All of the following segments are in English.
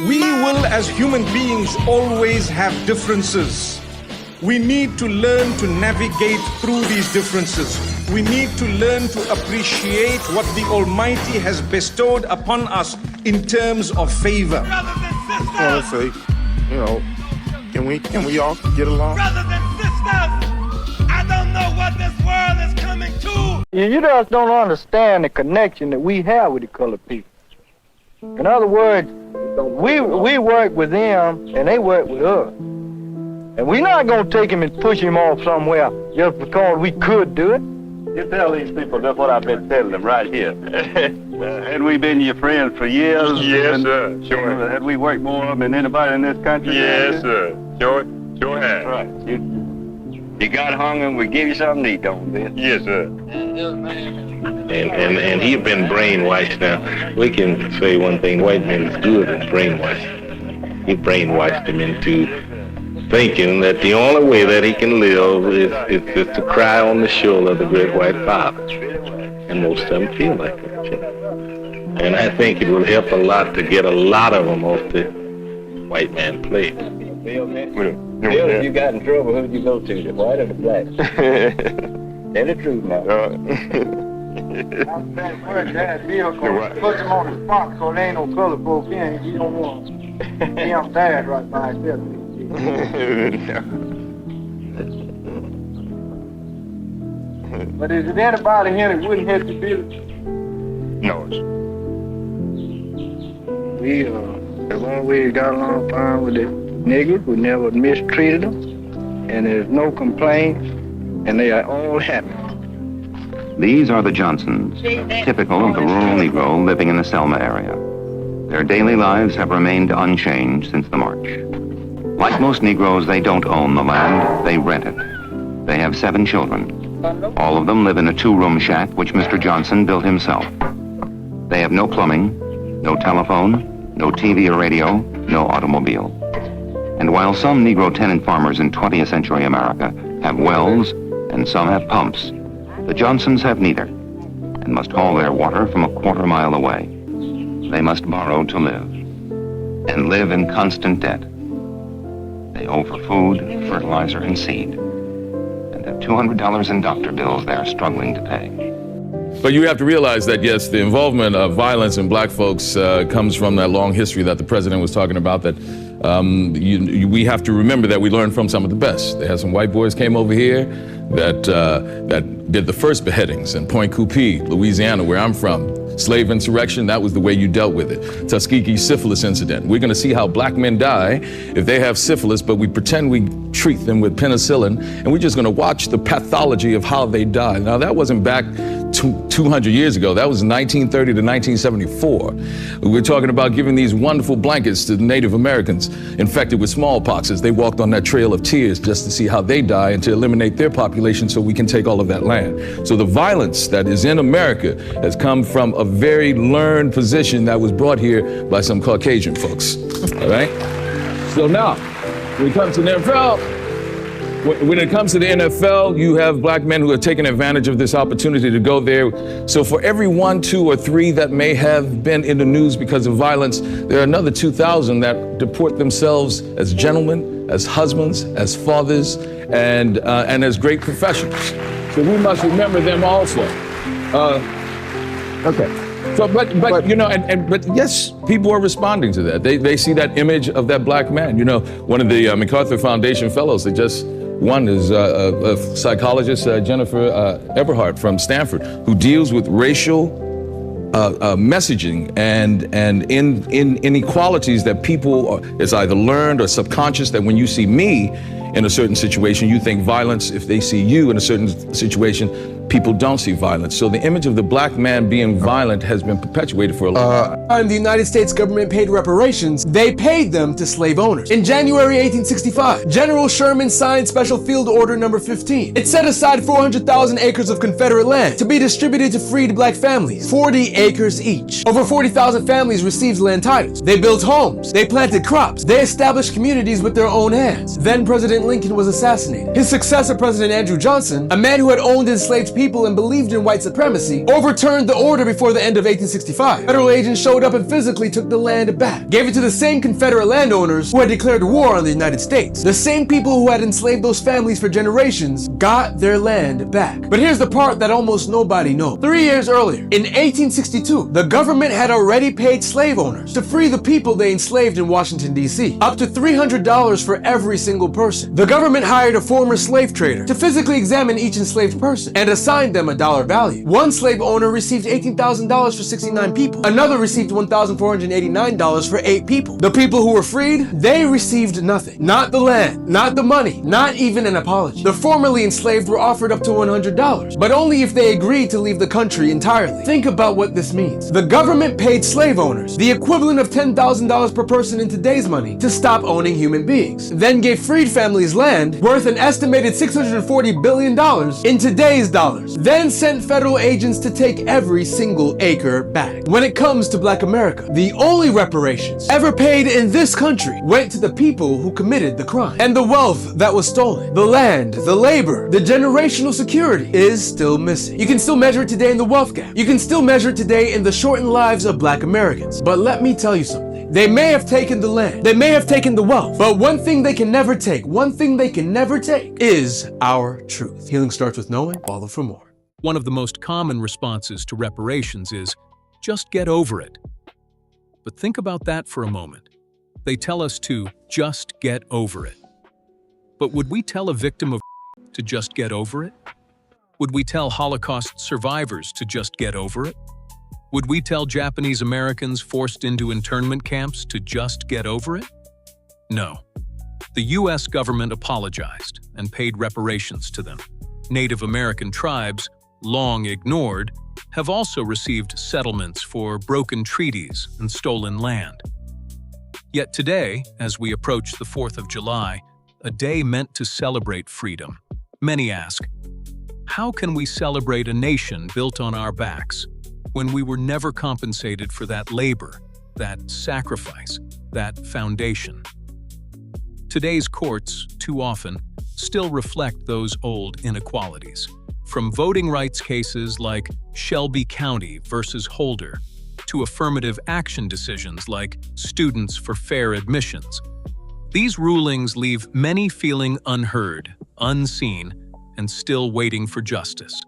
We will, as human beings, always have differences. We need to learn to navigate through these differences. We need to learn to appreciate what the Almighty has bestowed upon us in terms of favor. Brothers and sisters! I want to say, you know, can we all get along? Brothers and sisters, I don't know what this world is coming to. You just don't understand the connection that we have with the colored people. In other words, we work with them and they work with us. And we're not going to take him and push him off somewhere just because we could do it. You tell these people that's what I've been telling them right here. Had we been your friends for years? Yes, sir. Sure. Had we worked more than anybody in this country? Yes, sir. Sure have. Right. You got hungry and we give you something to eat, don't we? Yes, sir. And he's been brainwashed now. We can say one thing, white man is good at brainwashed. He brainwashed him into thinking that the only way that he can live is to cry on the shoulder of the great white father. And most of them feel like that. And I think it will help a lot to get a lot of them off the white man plate. Bill, if you got in trouble, who'd you go to, the white or the black? Tell the truth now. I'm saying, Bill, put him on the spot because there ain't no colored folk in. You don't want him bad right by himself. But is there anybody here that wouldn't hit the village? No. The one we got along fine with the niggas, we never mistreated them, and there's no complaints, and they are all happy. These are the Johnsons, typical of the rural Negro living in the Selma area. Their daily lives have remained unchanged since the march. Like most Negroes, they don't own the land, they rent it. They have 7 children. All of them live in a 2-room shack which Mr. Johnson built himself. They have no plumbing, no telephone, no TV or radio, no automobile. And while some Negro tenant farmers in 20th century America have wells and some have pumps, the Johnsons have neither and must haul their water from a quarter-mile away. They must borrow to live and live in constant debt. They owe for food, fertilizer, and seed, and have $200 in doctor bills they're struggling to pay. But you have to realize that, yes, the involvement of violence in black folks comes from that long history that the president was talking about, that we have to remember that we learned from some of the best. They had some white boys came over here that did the first beheadings in Point Coupee, Louisiana, where I'm from. Slave insurrection, that was the way you dealt with it. Tuskegee syphilis incident. We're going to see how black men die if they have syphilis, but we pretend we treat them with penicillin, and we're just going to watch the pathology of how they die. Now, that wasn't back 200 years ago. That was 1930 to 1974. We're talking about giving these wonderful blankets to Native Americans infected with smallpox as they walked on that trail of tears just to see how they die and to eliminate their population so we can take all of that land. So the violence that is in America has come from a very learned position that was brought here by some Caucasian folks, all right? So now, when it comes to the NFL, you have black men who are taking advantage of this opportunity to go there. So for every 1, 2, or 3 that may have been in the news because of violence, there are another 2,000 that deport themselves as gentlemen, as husbands, as fathers, and as great professionals. So we must remember them also. Okay. So, but you know, but yes, people are responding to that. They see that image of that black man. You know, one of the MacArthur Foundation fellows that just won is a psychologist, Jennifer Eberhardt from Stanford, who deals with racial messaging and inequalities that people is either learned or subconscious, that when you see me in a certain situation, you think violence. If they see you in a certain situation, people don't see violence. So the image of the black man being violent has been perpetuated for a long time. The United States government paid reparations. They paid them to slave owners. In January 1865, General Sherman signed Special Field Order Number 15. It set aside 400,000 acres of Confederate land to be distributed to freed black families, 40 acres each. Over 40,000 families received land titles. They built homes. They planted crops. They established communities with their own hands. Then President Lincoln was assassinated. His successor, President Andrew Johnson, a man who had owned enslaved people people and believed in white supremacy, overturned the order before the end of 1865. Federal agents showed up and physically took the land back, gave it to the same Confederate landowners who had declared war on the United States. The same people who had enslaved those families for generations got their land back. But here's the part that almost nobody knows. 3 years earlier, in 1862, the government had already paid slave owners to free the people they enslaved in Washington, D.C., up to $300 for every single person. The government hired a former slave trader to physically examine each enslaved person and assigned them a dollar value. One slave owner received $18,000 for 69 people. Another received $1,489 for 8 people. The people who were freed, they received nothing. Not the land, not the money, not even an apology. The formerly enslaved were offered up to $100, but only if they agreed to leave the country entirely. Think about what this means. The government paid slave owners the equivalent of $10,000 per person in today's money to stop owning human beings, then gave freed families land worth an estimated $640 billion in today's dollars, then sent federal agents to take every single acre back. When it comes to Black America, the only reparations ever paid in this country went to the people who committed the crime. And the wealth that was stolen, the land, the labor, the generational security is still missing. You can still measure it today in the wealth gap. You can still measure it today in the shortened lives of Black Americans. But let me tell you something. They may have taken the land, they may have taken the wealth, but one thing they can never take, is our truth. Healing starts with knowing. Follow for more. One of the most common responses to reparations is, just get over it. But think about that for a moment. They tell us to just get over it. But would we tell a victim of to just get over it? Would we tell Holocaust survivors to just get over it? Would we tell Japanese Americans forced into internment camps to just get over it? No. The U.S. government apologized and paid reparations to them. Native American tribes, long ignored, have also received settlements for broken treaties and stolen land. Yet today, as we approach the 4th of July, a day meant to celebrate freedom, many ask, how can we celebrate a nation built on our backs when we were never compensated for that labor, that sacrifice, that foundation? Today's courts, too often, still reflect those old inequalities. From voting rights cases like Shelby County versus Holder, to affirmative action decisions like Students for Fair Admissions. These rulings leave many feeling unheard, unseen, and still waiting for justice.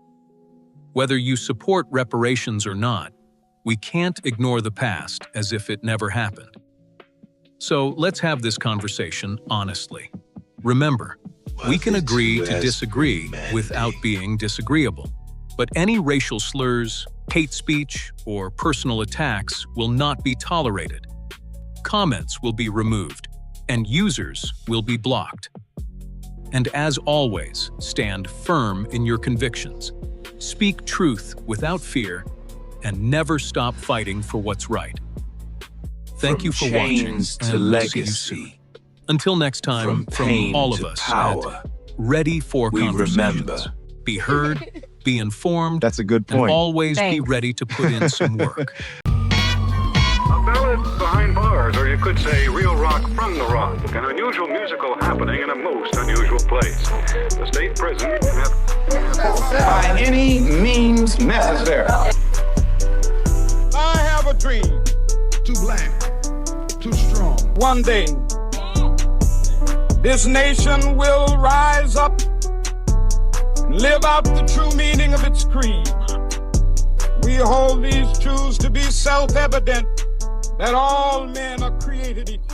Whether you support reparations or not, we can't ignore the past as if it never happened. So let's have this conversation honestly. Remember, we can agree to disagree without being disagreeable. But any racial slurs, hate speech, or personal attacks will not be tolerated. Comments will be removed, and users will be blocked. And as always, stand firm in your convictions. Speak truth without fear, and never stop fighting for what's right. Thank you for watching, and we'll see you soon. Until next time, from all of us at Ready for Conversations. Be heard, be informed, that's a good point. And always be ready to put in some work. A ballad behind bars, or you could say real rock from the rock. An unusual musical happening in a most unusual place. The state prison By any means necessary. I have a dream. Too black, too strong. One day, this nation will rise up and live out the true meaning of its creed. We hold these truths to be self-evident, that all men are created equal.